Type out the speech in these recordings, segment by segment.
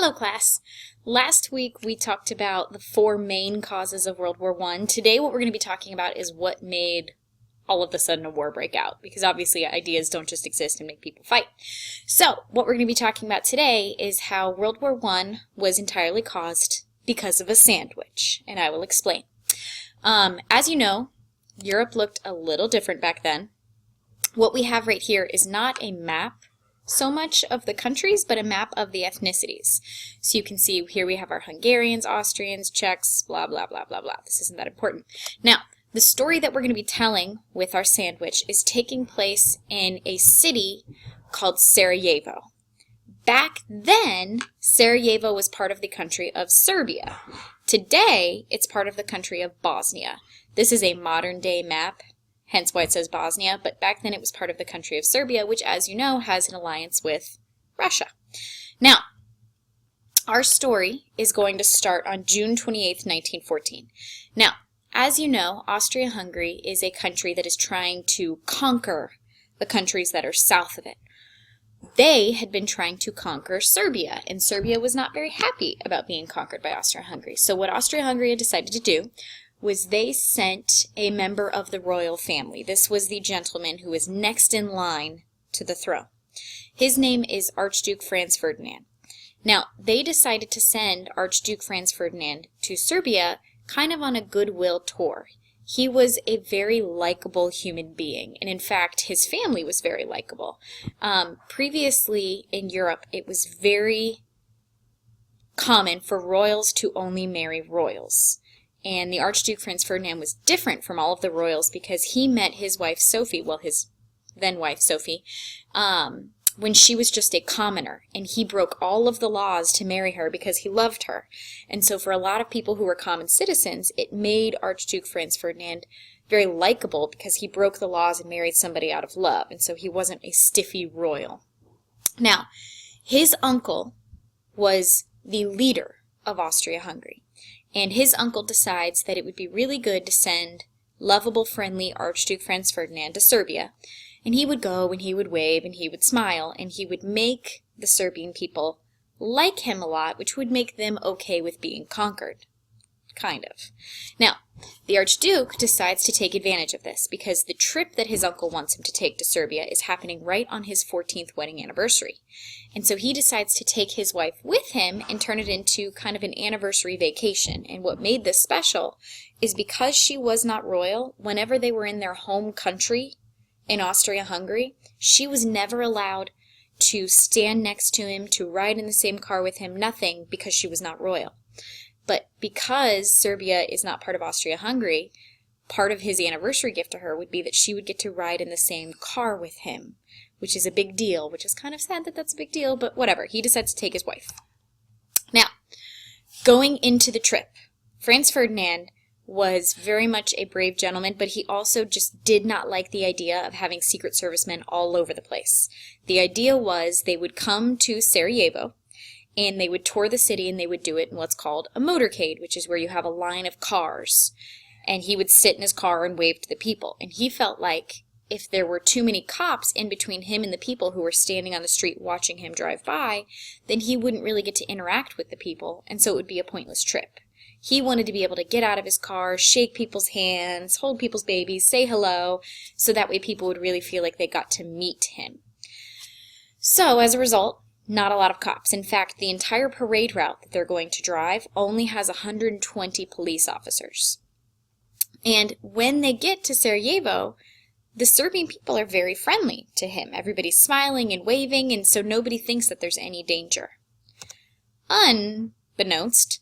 Hello class! Last week we talked about the four main causes of World War I. Today what we're going to be talking about is what made all of a sudden a war break out, because obviously ideas don't just exist and make people fight. So what we're going to be talking about today is how World War I was entirely caused because of a sandwich, and I will explain. As you know, Europe looked a little different back then. What we have right here is not a map so much of the countries, but a map of the ethnicities. So you can see here we have our Hungarians, Austrians, Czechs, blah, blah, blah, blah, blah. This isn't that important. Now, the story that we're going to be telling with our sandwich is taking place in a city called Sarajevo. Back then, Sarajevo was part of the country of Serbia. Today, it's part of the country of Bosnia. This is a modern-day map, hence why it says Bosnia, but back then it was part of the country of Serbia, which, as you know, has an alliance with Russia. Now, our story is going to start on June 28th, 1914. Now, as you know, Austria-Hungary is a country that is trying to conquer the countries that are south of it. They had been trying to conquer Serbia, and Serbia was not very happy about being conquered by Austria-Hungary. So what Austria-Hungary had decided to do was they sent a member of the royal family. This was the gentleman who was next in line to the throne. His name is Archduke Franz Ferdinand. Now, they decided to send Archduke Franz Ferdinand to Serbia kind of on a goodwill tour. He was a very likable human being, and in fact, his family was very likable. Previously in Europe, it was very common for royals to only marry royals. And the Archduke Franz Ferdinand was different from all of the royals because he met his wife Sophie, well, his then-wife Sophie, when she was just a commoner. And he broke all of the laws to marry her because he loved her. And so for a lot of people who were common citizens, it made Archduke Franz Ferdinand very likable because he broke the laws and married somebody out of love. And so he wasn't a stiffy royal. Now, his uncle was the leader of Austria-Hungary. And his uncle decides that it would be really good to send lovable, friendly Archduke Franz Ferdinand to Serbia. And he would go, and he would wave, and he would smile, and he would make the Serbian people like him a lot, which would make them okay with being conquered. Kind of. Now, the Archduke decides to take advantage of this, because the trip that his uncle wants him to take to Serbia is happening right on his 14th wedding anniversary. And so he decides to take his wife with him and turn it into kind of an anniversary vacation. And what made this special is because she was not royal, whenever they were in their home country in Austria-Hungary, she was never allowed to stand next to him, to ride in the same car with him, nothing, because she was not royal. But because Serbia is not part of Austria-Hungary, part of his anniversary gift to her would be that she would get to ride in the same car with him, which is a big deal, which is kind of sad that that's a big deal, but whatever. He decides to take his wife. Now, going into the trip, Franz Ferdinand was very much a brave gentleman, but he also just did not like the idea of having Secret Servicemen all over the place. The idea was they would come to Sarajevo, and they would tour the city, and they would do it in what's called a motorcade, which is where you have a line of cars. And he would sit in his car and wave to the people. And he felt like if there were too many cops in between him and the people who were standing on the street watching him drive by, then he wouldn't really get to interact with the people, and so it would be a pointless trip. He wanted to be able to get out of his car, shake people's hands, hold people's babies, say hello, so that way people would really feel like they got to meet him. So, as a result, not a lot of cops. In fact, the entire parade route that they're going to drive only has 120 police officers. And when they get to Sarajevo, the Serbian people are very friendly to him. Everybody's smiling and waving, and so nobody thinks that there's any danger. Unbeknownst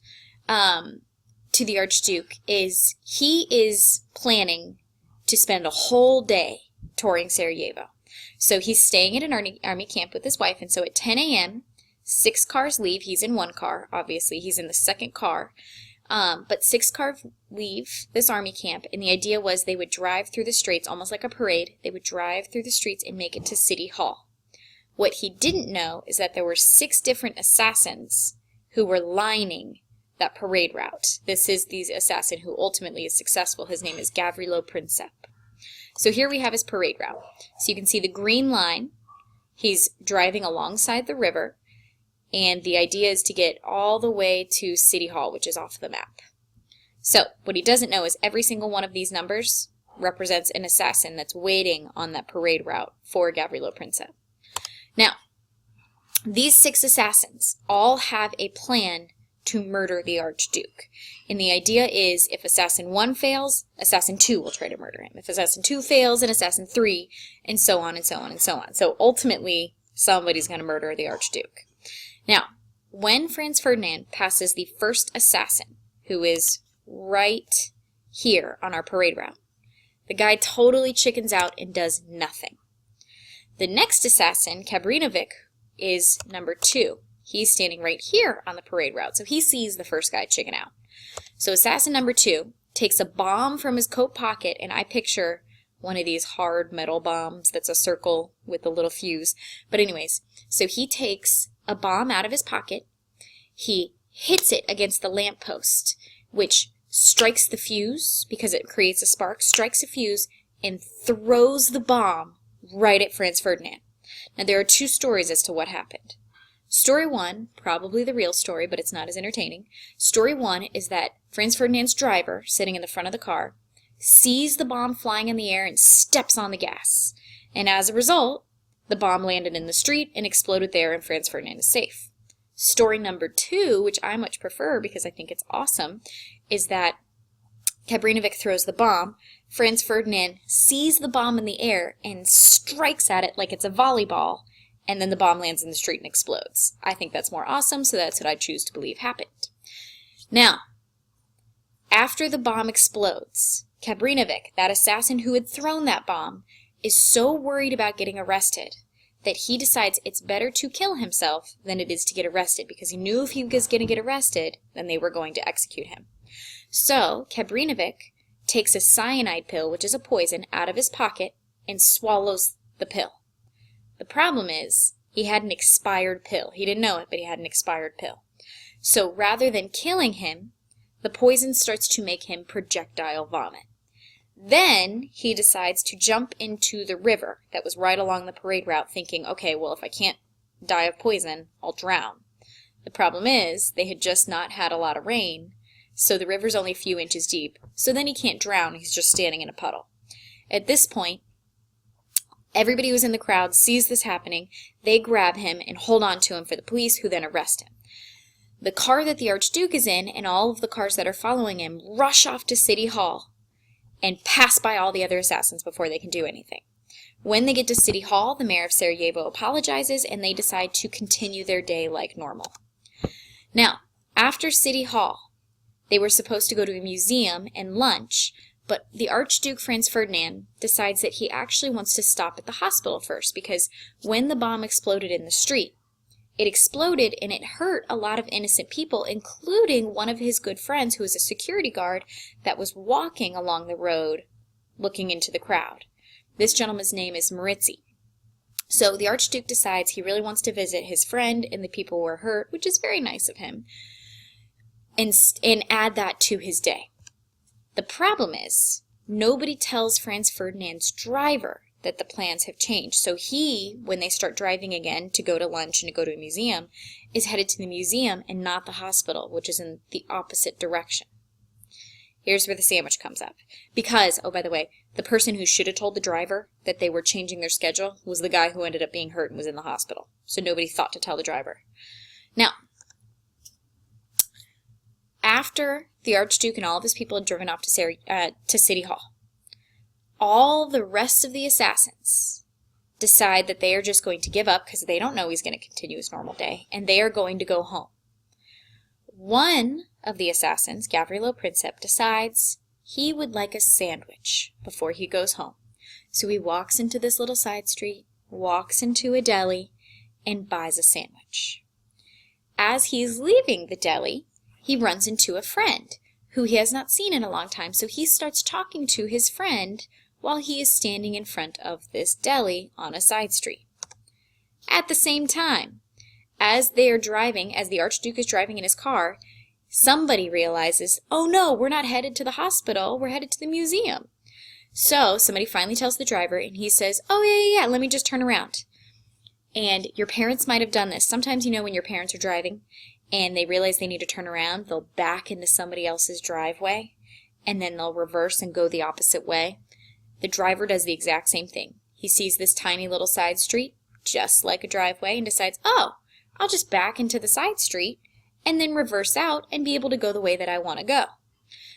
to the Archduke is he is planning to spend a whole day touring Sarajevo. So he's staying at an army camp with his wife, and so at 10 a.m., 6 cars leave. He's in one car, obviously. He's in the second car. But 6 cars leave this army camp, and the idea was they would drive through the streets, almost like a parade. They would drive through the streets and make it to City Hall. What he didn't know is that there were 6 different assassins who were lining that parade route. This is the assassin who ultimately is successful. His name is Gavrilo Princip. So here we have his parade route. So you can see the green line. He's driving alongside the river, And the idea is to get all the way to City Hall, which is off the map. So what he doesn't know is every single one of these numbers represents an assassin that's waiting on that parade route for Gavrilo Princip. Now, these 6 assassins all have a plan to murder the Archduke. And the idea is if Assassin 1 fails, Assassin 2 will try to murder him. If Assassin 2 fails, then Assassin 3, and so on and so on and so on. So ultimately, somebody's going to murder the Archduke. Now, when Franz Ferdinand passes the first assassin, who is right here on our parade route, the guy totally chickens out and does nothing. The next assassin, Kabrinovic, is number 2. He's standing right here on the parade route, so he sees the first guy chicken out. So assassin number 2 takes a bomb from his coat pocket, and I picture one of these hard metal bombs that's a circle with a little fuse. But anyways, so he takes a bomb out of his pocket, he hits it against the lamppost, which strikes the fuse because it creates a spark, strikes a fuse, and throws the bomb right at Franz Ferdinand. Now there are 2 stories as to what happened. Story 1, probably the real story, but it's not as entertaining. Story 1 is that Franz Ferdinand's driver, sitting in the front of the car, sees the bomb flying in the air and steps on the gas. And as a result, the bomb landed in the street and exploded there, and Franz Ferdinand is safe. Story number 2, which I much prefer because I think it's awesome, is that Kabrinovic throws the bomb, Franz Ferdinand sees the bomb in the air and strikes at it like it's a volleyball, and then the bomb lands in the street and explodes. I think that's more awesome, so that's what I choose to believe happened. Now, after the bomb explodes, Kabrinovic, that assassin who had thrown that bomb, is so worried about getting arrested that he decides it's better to kill himself than it is to get arrested, because he knew if he was going to get arrested, then they were going to execute him. So, Kabrinovic takes a cyanide pill, which is a poison, out of his pocket and swallows the pill. The problem is, he had an expired pill. He didn't know it, but he had an expired pill. So rather than killing him, the poison starts to make him projectile vomit. Then he decides to jump into the river that was right along the parade route, thinking, okay, well, if I can't die of poison, I'll drown. The problem is, they had just not had a lot of rain, so the river's only a few inches deep, so then he can't drown, he's just standing in a puddle. At this point, everybody who's in the crowd sees this happening, they grab him and hold on to him for the police, who then arrest him. The car that the Archduke is in, and all of the cars that are following him, rush off to City Hall and pass by all the other assassins before they can do anything. When they get to City Hall, the mayor of Sarajevo apologizes, and they decide to continue their day like normal. Now, after City Hall, they were supposed to go to a museum and lunch, but the Archduke Franz Ferdinand decides that he actually wants to stop at the hospital first, because when the bomb exploded in the street, it exploded and it hurt a lot of innocent people, including one of his good friends who was a security guard that was walking along the road looking into the crowd. This gentleman's name is Maritzi. So the Archduke decides he really wants to visit his friend and the people who were hurt, which is very nice of him, and add that to his day. The problem is, nobody tells Franz Ferdinand's driver that the plans have changed. So he, when they start driving again to go to lunch and to go to a museum, is headed to the museum and not the hospital, which is in the opposite direction. Here's where the sandwich comes up. Because, oh, by the way, the person who should have told the driver that they were changing their schedule was the guy who ended up being hurt and was in the hospital. So nobody thought to tell the driver. Now, after the Archduke and all of his people had driven off to City Hall, all the rest of the assassins decide that they are just going to give up because they don't know he's going to continue his normal day, and they are going to go home. One of the assassins, Gavrilo Princip, decides he would like a sandwich before he goes home. So he walks into this little side street, walks into a deli, and buys a sandwich. As he's leaving the deli, he runs into a friend who he has not seen in a long time, so he starts talking to his friend while he is standing in front of this deli on a side street. At the same time, as they are driving, as the Archduke is driving in his car, somebody realizes, oh no, we're not headed to the hospital, we're headed to the museum. So somebody finally tells the driver, and he says, oh yeah, let me just turn around. And your parents might have done this. Sometimes, you know, when your parents are driving and they realize they need to turn around, they'll back into somebody else's driveway and then they'll reverse and go the opposite way. The driver does the exact same thing. He sees this tiny little side street, just like a driveway, and decides, oh, I'll just back into the side street and then reverse out and be able to go the way that I want to go.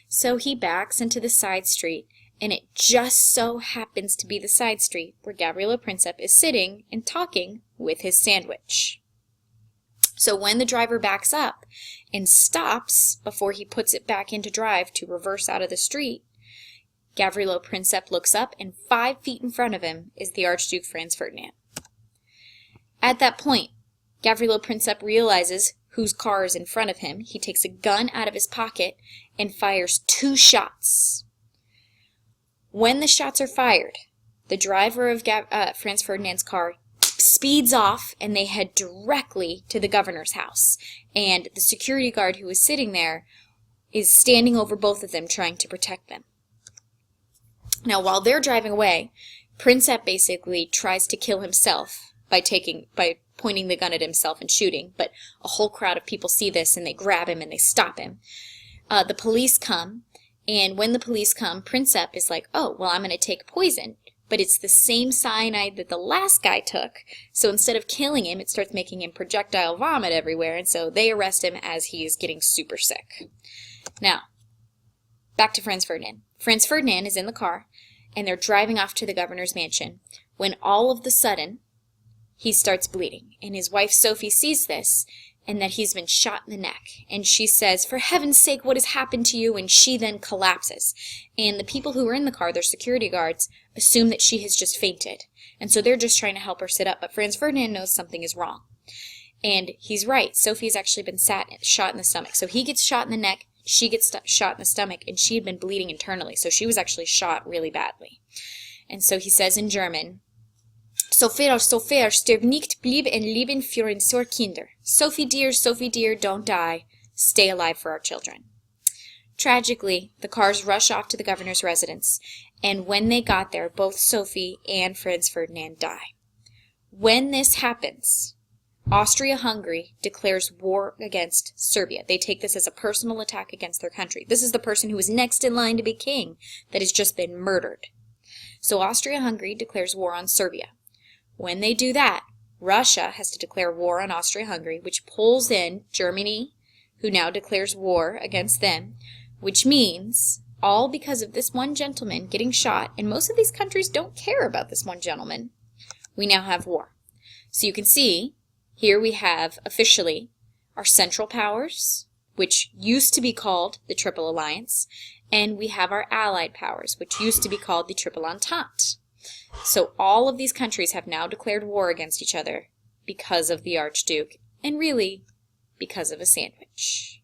So he backs into the side street, and it just so happens to be the side street where Gavrilo Princip is sitting and talking with his sandwich. So when the driver backs up and stops before he puts it back into drive to reverse out of the street, Gavrilo Princip looks up, and 5 feet in front of him is the Archduke Franz Ferdinand. At that point, Gavrilo Princip realizes whose car is in front of him. He takes a gun out of his pocket and fires 2 shots. When the shots are fired, the driver of Franz Ferdinand's car speeds off, and they head directly to the governor's house. And the security guard who is sitting there is standing over both of them, trying to protect them. Now, while they're driving away, Princip basically tries to kill himself by pointing the gun at himself and shooting, but a whole crowd of people see this, and they grab him and they stop him. The police come, and when the police come, Princip is like, oh, well, I'm going to take poison, but it's the same cyanide that the last guy took, so instead of killing him, it starts making him projectile vomit everywhere, and so they arrest him as he is getting super sick. Now, back to Franz Ferdinand. Franz Ferdinand is in the car, and they're driving off to the governor's mansion, when all of the sudden, he starts bleeding, and his wife Sophie sees this, and that he's been shot in the neck, and she says, for heaven's sake, what has happened to you? And she then collapses, and the people who are in the car, their security guards, assume that she has just fainted, and so they're just trying to help her sit up, but Franz Ferdinand knows something is wrong, and he's right. Sophie's actually been shot in the stomach, so he gets shot in the neck, she gets shot in the stomach, and she had been bleeding internally, so she was actually shot really badly. And so he says in German, so fair, stirb nicht, blieb ein Leben für unsere Kinder. Sophie dear, don't die. Stay alive for our children. Tragically, the cars rush off to the governor's residence, and when they got there, both Sophie and Franz Ferdinand die. When this happens, Austria-Hungary declares war against Serbia. They take this as a personal attack against their country. This is the person who is next in line to be king that has just been murdered. So Austria-Hungary declares war on Serbia. When they do that, Russia has to declare war on Austria-Hungary, which pulls in Germany, who now declares war against them, which means, all because of this one gentleman getting shot, and most of these countries don't care about this one gentleman, we now have war. So you can see, here we have officially our Central Powers, which used to be called the Triple Alliance, and we have our Allied Powers, which used to be called the Triple Entente. So all of these countries have now declared war against each other because of the Archduke, and really because of a sandwich.